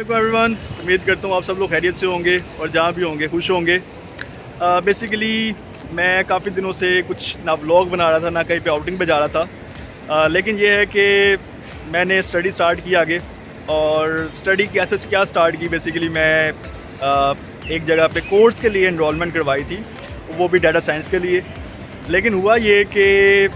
वालेकुम एवरीवन। उम्मीद करता हूँ आप सब लोग खैरियत से होंगे और जहाँ भी होंगे खुश होंगे। बेसिकली मैं काफ़ी दिनों से कुछ ना व्लॉग बना रहा था ना कहीं पे आउटिंग पे जा रहा था। लेकिन ये है कि मैंने स्टडी स्टार्ट की आगे। और स्टडी कैसे क्या स्टार्ट की, बेसिकली मैं एक जगह पे कोर्स के लिए एनरोलमेंट करवाई थी, वो भी डाटा साइंस के लिए। लेकिन हुआ ये कि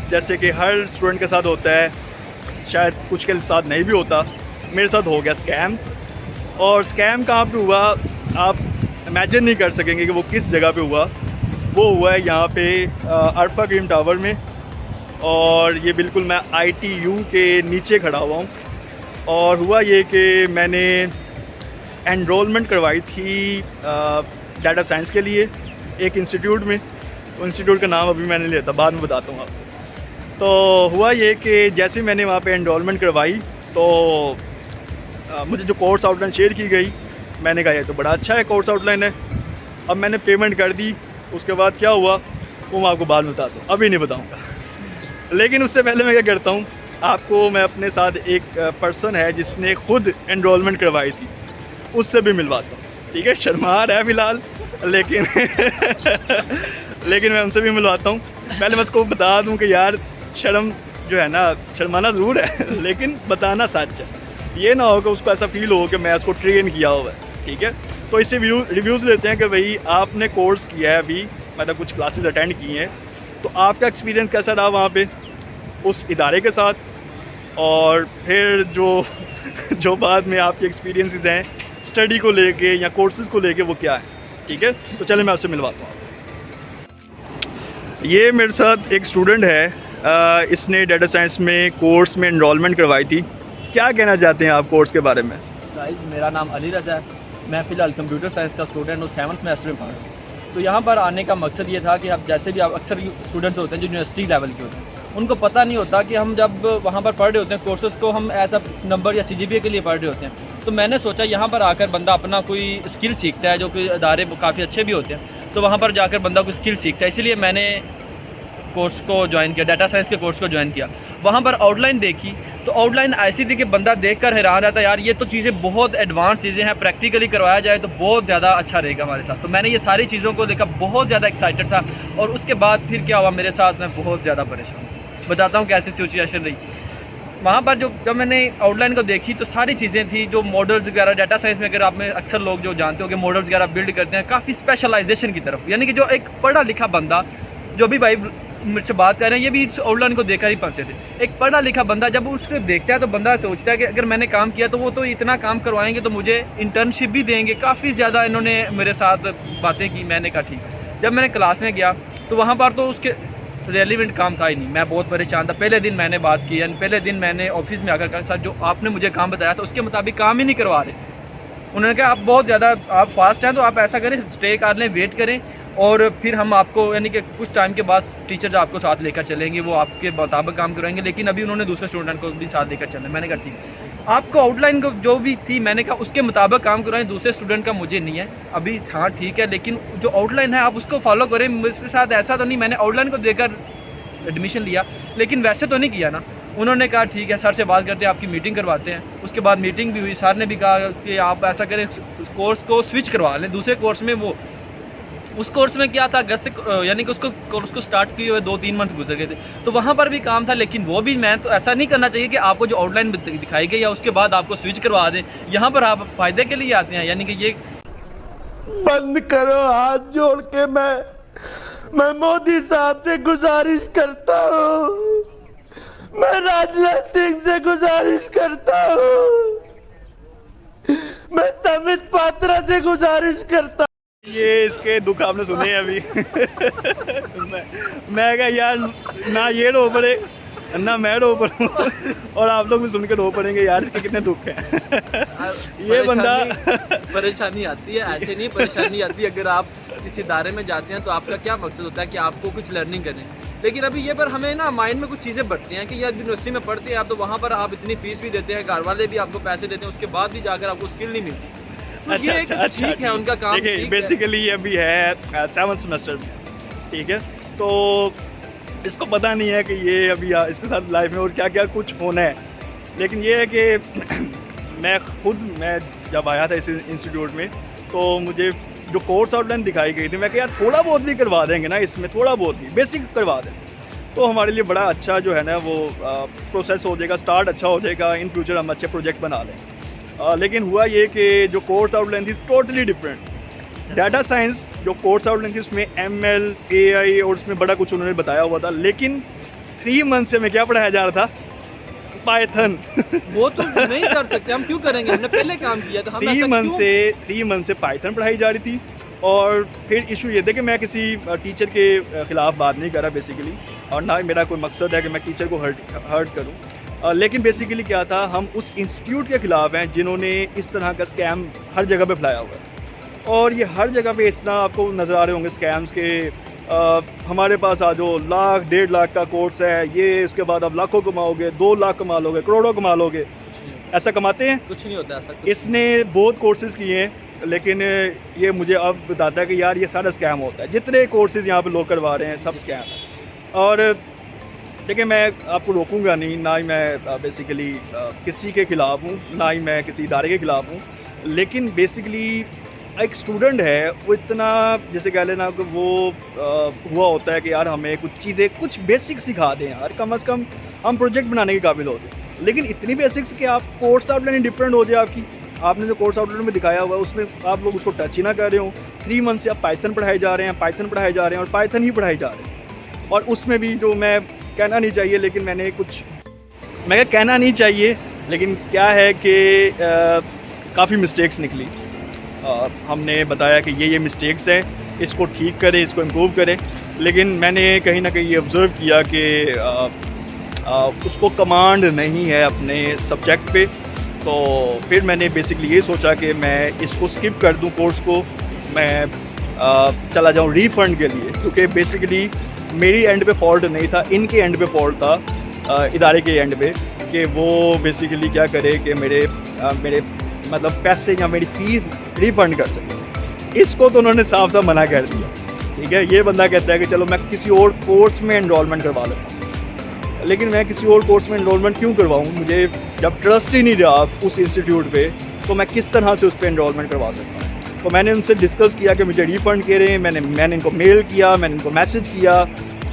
जैसे कि हर स्टूडेंट के साथ होता है, शायद कुछ के साथ नहीं भी होता, मेरे साथ हो गया स्कैम। और स्कैम कहाँ पे हुआ आप इमेजिन नहीं कर सकेंगे कि वो किस जगह पे हुआ। वो हुआ है यहाँ पे अरफा ग्रीन टावर में, और ये बिल्कुल मैं ITU के नीचे खड़ा हुआ हूँ। और हुआ ये कि मैंने एनरोलमेंट करवाई थी डाटा साइंस के लिए एक इंस्टीट्यूट में। तो इंस्टीट्यूट का नाम अभी मैंने लेता, बाद में बताता हूँ आपको। तो हुआ ये कि जैसे मैंने वहाँ पे एनरोलमेंट करवाई तो मुझे जो कोर्स आउटलाइन शेयर की गई, मैंने कहा ये तो बड़ा अच्छा है कोर्स आउटलाइन है। अब मैंने पेमेंट कर दी, उसके बाद क्या हुआ वो मैं आपको बाद में बताता हूँ, अभी नहीं बताऊँगा। लेकिन उससे पहले मैं क्या करता हूँ, आपको मैं अपने साथ एक पर्सन है जिसने खुद एनरोलमेंट करवाई थी, उससे भी मिलवाता हूँ। ठीक है, शर्मा रहा है फ़िलहाल, लेकिन लेकिन मैं उनसे भी मिलवाता हूँ। पहले मैं उसको बता दूँ कि यार शर्म जो है ना, शर्माना ज़रूर है लेकिन बताना सच है। ये ना हो कि उसको ऐसा फील हो कि मैं उसको ट्रेन किया हुआ है। ठीक है, तो इससे रिव्यूज़ लेते हैं कि भाई आपने कोर्स किया है, अभी मतलब कुछ क्लासेस अटेंड की हैं, तो आपका एक्सपीरियंस कैसा रहा वहाँ पे उस इदारे के साथ। और फिर जो बाद में आपके एक्सपीरियंसेस हैं स्टडी को लेके या कोर्सेज़ को लेके, वो क्या है। ठीक है, तो चले मैं उससे मिलवाता हूँ। ये मेरे साथ एक स्टूडेंट है, इसने डाटा साइंस में कोर्स में एनरोलमेंट करवाई थी। क्या कहना चाहते हैं आप कोर्स के बारे में? गाइस, मेरा नाम अली रज़ा है। मैं फ़िलहाल कंप्यूटर साइंस का स्टूडेंट हूँ, 7th सेमेस्टर में पढ़ रहा हूँ। तो यहाँ पर आने का मकसद ये था कि अब जैसे भी आप अक्सर स्टूडेंट्स होते हैं जो यूनिवर्सिटी लेवल के होते हैं, उनको पता नहीं होता कि हम जब वहाँ पर पढ़ रहे होते हैं कोर्सेज़ को, हम एज अ नंबर या CGPA के लिए पढ़ रहे होते हैं। तो मैंने सोचा यहाँ पर आकर बंदा अपना कोई स्किल सीखता है, जो कोई अदारे काफ़ी अच्छे भी होते हैं, तो वहाँ पर जाकर बंदा कोई स्किल सीखता है। इसीलिए मैंने कोर्स को ज्वाइन किया, डाटा साइंस के कोर्स को ज्वाइन किया। वहाँ पर आउटलाइन देखी तो आउटलाइन ऐसी थी कि बंदा देखकर हैरान रहता यार, ये तो चीज़ें बहुत एडवांस चीज़ें हैं, प्रैक्टिकली करवाया जाए तो बहुत ज़्यादा अच्छा रहेगा हमारे साथ। तो मैंने ये सारी चीज़ों को देखा, बहुत ज़्यादा एक्साइटेड था। और उसके बाद फिर क्या हुआ मेरे साथ, मैं बहुत ज़्यादा परेशान हूँ। बताता हूँ कैसी सिचुएशन रही। वहाँ पर जब मैंने आउटलाइन को देखी तो सारी चीज़ें थी, जो मॉडल्स वगैरह डाटा साइंस में, अगर आप में अक्सर लोग जो जानते हो कि मॉडल्स वगैरह बिल्ड करते हैं, काफ़ी स्पेशलाइजेशन की तरफ, यानी कि जो एक पढ़ा लिखा बंदा, जो भी भाई मुझसे बात कर रहे हैं, ये भी इस आउटलाइन को देखकर ही फंसे थे। एक पढ़ा लिखा बंदा जब उसको देखता है तो बंदा सोचता है कि अगर मैंने काम किया तो वो तो इतना काम करवाएंगे, तो मुझे इंटर्नशिप भी देंगे। काफ़ी ज़्यादा इन्होंने मेरे साथ बातें की। मैंने कहा ठीक। जब मैंने क्लास में गया तो वहाँ पर तो उसके रेलिवेंट काम था ही नहीं। मैं बहुत परेशान था। पहले दिन मैंने बात की, यानी पहले दिन मैंने ऑफिस में आकर कहा सर, जो आपने मुझे काम बताया था उसके मुताबिक काम ही नहीं करवा रहे। उन्होंने कहा आप बहुत ज़्यादा आप फास्ट हैं, तो आप ऐसा करें, स्टे कर लें, वेट करें, और फिर हम आपको, यानी कि कुछ टाइम के बाद टीचर्स आपको साथ लेकर चलेंगे, वो आपके मुताबिक काम कराएंगे। लेकिन अभी उन्होंने दूसरे स्टूडेंट को भी साथ लेकर चलना। मैंने कहा ठीक, आपको आउटलाइन को जो भी थी मैंने कहा उसके मुताबिक काम कराएं, दूसरे स्टूडेंट का मुझे नहीं है अभी। हाँ ठीक है, लेकिन जो आउटलाइन है आप उसको फॉलो करें। मेरे साथ ऐसा तो नहीं, मैंने आउटलाइन को देखकर एडमिशन लिया, लेकिन वैसे तो नहीं किया ना। उन्होंने कहा ठीक है, सर से बात करते हैं, आपकी मीटिंग करवाते हैं। उसके बाद मीटिंग भी हुई। सर ने भी कहा कि आप ऐसा करें, कोर्स को स्विच करवा लें दूसरे कोर्स में। वो उस कोर्स में क्या था, अगस्त से, यानी कि उसको कोर्स को स्टार्ट किए हुए 2-3 मंथ गुजर गए थे, तो वहाँ पर भी काम था। लेकिन वो भी, मैं तो ऐसा नहीं करना चाहिए कि आपको जो आउटलाइन दिखाई गई या उसके बाद आपको स्विच करवा दें। यहाँ पर आप फ़ायदे के लिए आते हैं, यानी कि ये बंद करो। हाथ जोड़ के मैं मोदी साहब से गुजारिश करता हूँ, मैं राजनाथ सिंह से गुजारिश करता हूँ, मैं समित पात्रा से गुजारिश करता हूँ। ये इसके दुख आपने सुने हैं अभी। मैं कहा यार ना ये रो पड़े ना मैं रो पड़ूँ, और आप लोग भी सुन के रो पड़ेंगे यार इसके कितने दुख हैं। ये बंदा परेशानी आती है, ऐसे नहीं परेशानी आती। अगर आप किसी इदारे में जाते हैं तो आपका क्या मकसद होता है कि आपको कुछ लर्निंग करें। लेकिन अभी ये पर हमें ना माइंड में कुछ चीज़ें बढ़ती हैं कि यार यूनिवर्सिटी में पढ़ते हैं आप, तो वहाँ पर आप इतनी फीस भी देते हैं, घर वाले भी आपको पैसे देते हैं, उसके बाद भी जाकर आपको स्किल नहीं मिलती। तो ये ठीक है, उनका काम। देखिए बेसिकली ये अभी है 7th सेमेस्टर में। ठीक है, तो इसको पता नहीं है कि ये अभी इसके साथ लाइफ में और क्या क्या कुछ होना है। लेकिन ये है कि मैं जब आया था इस इंस्टीट्यूट में तो मुझे जो कोर्स आउटलाइन दिखाई गई थी, मैं कहा यार थोड़ा बहुत भी करवा देंगे ना इसमें, थोड़ा बहुत भी बेसिक करवा दें तो हमारे लिए बड़ा अच्छा जो है ना वो प्रोसेस हो जाएगा, स्टार्ट अच्छा हो जाएगा, इन फ्यूचर हम अच्छे प्रोजेक्ट बना लें। लेकिन हुआ ये कि जो कोर्स आउटलाइन थी टोटली डिफरेंट। डाटा साइंस जो कोर्स आउटलाइन थी उसमें ML AI और उसमें बड़ा कुछ उन्होंने बताया हुआ था, लेकिन 3 मंथ से मैं क्या पढ़ाया जा रहा था, पाइथन। वो तो नहीं कर सकते, हम क्यों करेंगे, हमने पहले काम किया तो हम ऐसा क्यों? 3 मंथ से पाइथन पढ़ाई जा रही थी। और फिर इशू ये था कि मैं किसी टीचर के ख़िलाफ़ बात नहीं कर रहा बेसिकली, और ना ही मेरा कोई मकसद है कि मैं टीचर को हर्ट करूं। लेकिन बेसिकली क्या था, हम उस इंस्टीट्यूट के ख़िलाफ़ हैं जिन्होंने इस तरह का स्कैम हर जगह पे फैलाया हुआ है। और ये हर जगह पे इस तरह आपको नज़र आ रहे होंगे स्कैम्स के। हमारे पास आज 1 लाख 1.5 लाख का कोर्स है, ये उसके बाद आप लाखों कमाओगे, 2 लाख कमा लोगे, करोड़ों कमा लोगे। ऐसा कमाते हैं? कुछ नहीं होता ऐसा। इसने बहुत कोर्सेज़ किए हैं, लेकिन ये मुझे अब बताता है कि यार ये सारा स्कैम होता है। जितने कोर्सेज़ यहाँ पे लोग करवा रहे हैं सब स्कैम है। और देखिए मैं आपको रोकूंगा नहीं, ना ही मैं बेसिकली किसी के ख़िलाफ़ हूँ, ना ही मैं किसी इदारे के ख़िलाफ़ हूँ, लेकिन बेसिकली एक स्टूडेंट है वो इतना जैसे कह लेना कि वो हुआ होता है कि यार हमें कुछ चीज़ें कुछ बेसिक सिखा दें यार, कम से कम हम प्रोजेक्ट बनाने के काबिल होते हैं। लेकिन इतनी बेसिक्स कि आप कोर्स आउटलाइन डिफरेंट हो जाए आपकी, आपने जो कोर्स आउटलाइन में दिखाया हुआ है उसमें आप लोग उसको टच ही ना कर रहे हो। 3 मंथ से आप पाइथन पढ़ाए जा रहे हैं, पाइथन पढ़ाए जा रहे हैं और पाइथन ही पढ़ाए जा रहे हैं। और उसमें भी जो मैं कहना नहीं चाहिए, लेकिन मैंने कुछ मैं कहना नहीं चाहिए, लेकिन क्या है कि काफ़ी मिस्टेक्स निकली। हमने बताया कि ये मिस्टेक्स हैं, इसको ठीक करें, इसको इम्प्रूव करें, लेकिन मैंने कहीं ना कहीं ये ऑब्ज़र्व किया कि उसको कमांड नहीं है अपने सब्जेक्ट पे। तो फिर मैंने बेसिकली ये सोचा कि मैं इसको स्किप कर दूं, कोर्स को मैं चला जाऊं रीफ़ंड के लिए, क्योंकि बेसिकली मेरी एंड पे फॉल्ट नहीं था, इनके एंड पे फॉल्ट था, इदारे के एंड पे, कि वो बेसिकली क्या करे कि मेरे मतलब पैसे या मेरी फ़ीस रिफ़ंड कर सके। इसको तो उन्होंने साफ साफ मना कर दिया। ठीक है, ये बंदा कहता है कि चलो मैं किसी और कोर्स में एनरोलमेंट करवा लेता, लेकिन मैं किसी और कोर्स में एनरोलमेंट क्यों करवाऊँ? मुझे जब ट्रस्ट ही नहीं रहा उस इंस्टीट्यूट पे, तो मैं किस तरह से उस पर एनरोलमेंट करवा सकता हूँ? तो मैंने उनसे डिस्कस किया कि मुझे रिफ़ंड करें। मैंने इनको मेल किया, मैंने इनको मैसेज किया,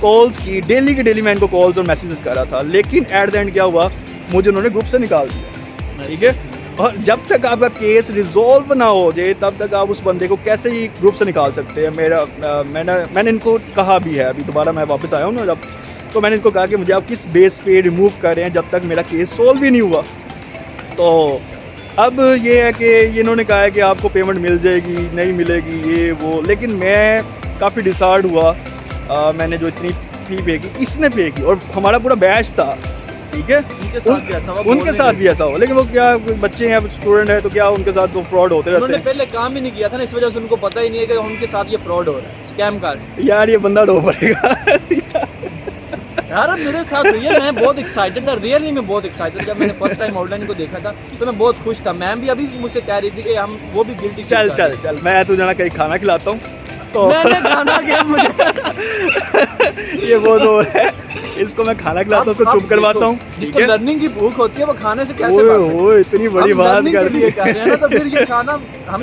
कॉल्स की, डेली के डेली मैं इनको कॉल्स और मैसेजेस कर रहा था, लेकिन एट द एंड क्या हुआ, मुझे उन्होंने ग्रुप से निकाल दिया। ठीक है, और जब तक आपका केस रिजॉल्व ना हो जाए तब तक आप उस बंदे को कैसे ही ग्रुप से निकाल सकते हैं? मैंने इनको कहा भी है, अभी दोबारा मैं वापस आया हूँ ना जब, तो मैंने इनको कहा कि मुझे आप किस बेस पे रिमूव कर रहे हैं जब तक मेरा केस सोल्व ही नहीं हुआ। तो अब ये है कि इन्होंने कहा है कि आपको पेमेंट मिल जाएगी, नहीं मिलेगी, ये वो, लेकिन मैं काफ़ी डिसार्ड हुआ। मैंने जो इतनी फ़ी पे की, इसने पे की, और हमारा पूरा बैच था। ठीक है, उनके साथ भी ऐसा हुआ, लेकिन वो क्या बच्चे हैं, स्टूडेंट है, तो क्या उनके साथ तो फ्रॉड होते रहते हैं। उन्होंने पहले काम ही नहीं किया था ना, इस वजह से उनको पता ही नहीं है कि उनके साथ ये फ्रॉड हो रहा है, स्कैम का। यार ये बंदा डो पड़ेगा। यार अब मेरे साथ हुई है, मैं बहुत एक्साइटेड था, रियली मैं बहुत एक्साइटेड। जब मैंने फर्स्ट टाइम आउटलाइन को देखा था तो मैं बहुत खुश था। मैम भी अभी मुझसे कह रही थी कि हम वो भी गिल्टी। चल मैं तुझे ना कहीं खाना खिलाता हूँ, तो मैंने खाना क्या मुझे ये वो दो है, इसको मैं खाना खिलाता हूँ, उसको चुप करवाता हूँ। जिसको लर्निंग की भूख होती है वो खाने से कैसे वो इतनी बड़ी बात कर रही है, तो फिर ये खाना हम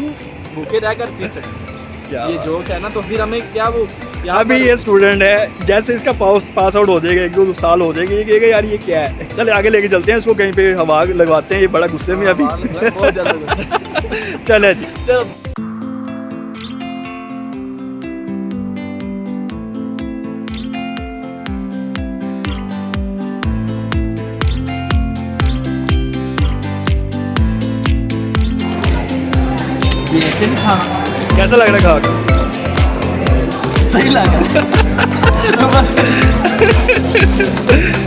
भूखे रहकर सीख सकते हैं। ये जोक है ना, तो फिर हमें क्या वो अभी ये स्टूडेंट है, जैसे इसका पास आउट हो जाएगा, 1-2 साल हो जाएगी, ये कहेगा यार ये क्या है। चले आगे लेके चलते हैं इसको, कहीं पे हवा लगवाते हैं, ये बड़ा गुस्से में अभी। चले जी, चलो। ऐसे नहीं खाना। कैसा लग रहा है खा? सही लग रहा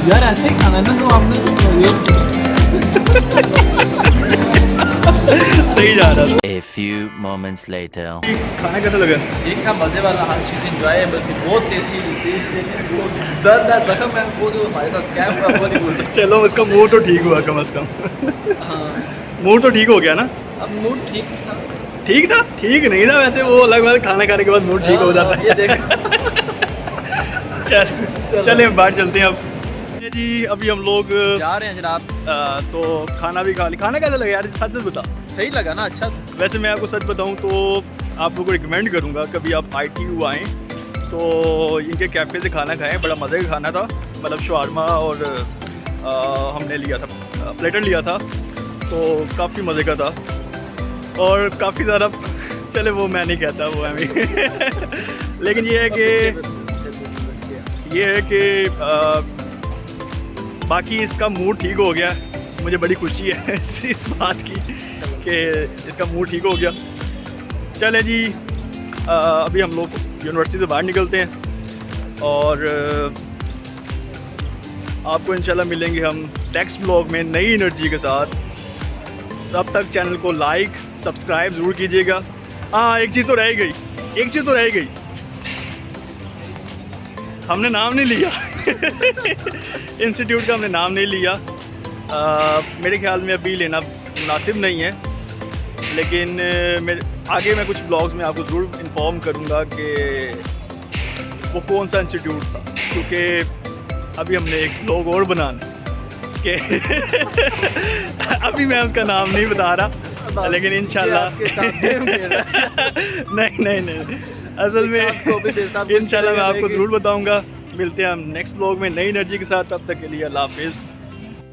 यार, ऐसे ही खाना है ना, तो आपने सही जा रहा था। A few moments later. खाना कैसा लगा? एक था मज़े वाला, हर चीज़ एंजॉयबल थी, बहुत टेस्टी चीज़, लेकिन वो दर्द है, जख्म है, वो जो हमारे साथ स्कैम हुआ वो नहीं बोलते। चलो उसका मूड तो ठीक हुआ कम से कम। हाँ, मूड तो ठीक हो गया ना? अब मूड ठीक था। ठीक था? ठीक नहीं था वैसे, वो अलग बात, खाना खाने के बाद मूड ठीक हो जाता है। ये देखो। चले बाहर चलते हैं अब। जी अभी हम लोग जा रहे हैं जनाब। तो खाना भी खा लिया। खाना कैसा लगा यार, सच सच बता। सही लगा ना? अच्छा। वैसे मैं आपको सच बताऊं तो आप लोगों को रिकमेंड करूंगा कभी आप ITU आएँ तो इनके कैफ़े से खाना खाएं, बड़ा मज़े का खाना था। मतलब शवारमा और हमने लिया था प्लेटर लिया था तो काफ़ी मज़े का था और काफ़ी ज़्यादा, चले वो मैं नहीं कहता वो है लेकिन ये है कि बाकी इसका मूड ठीक हो गया। मुझे बड़ी खुशी है इस बात की कि इसका मूड ठीक हो गया। चले जी अभी हम लोग यूनिवर्सिटी से बाहर निकलते हैं और आपको इंशाल्लाह मिलेंगे हम नेक्स्ट ब्लॉग में नई एनर्जी के साथ। तब तक चैनल को लाइक सब्सक्राइब ज़रूर कीजिएगा। हाँ एक चीज़ तो रह गई, हमने नाम नहीं लिया इंस्टीट्यूट का हमने नाम नहीं लिया। मेरे ख्याल में अभी लेना मुनासिब नहीं है, लेकिन आगे मैं कुछ ब्लॉग्स में आपको ज़रूर इन्फॉर्म करूँगा कि वो कौन सा इंस्टीट्यूट था, क्योंकि अभी हमने एक ब्लॉग और बनाना कि अभी मैं उसका नाम नहीं बता रहा, लेकिन इंशाल्लाह नहीं असल में इंशाल्लाह मैं आपको ज़रूर बताऊंगा। मिलते हैं हम नेक्स्ट ब्लॉग में नई एनर्जी के साथ। तब तक के लिए अल्लाह हाफिज़।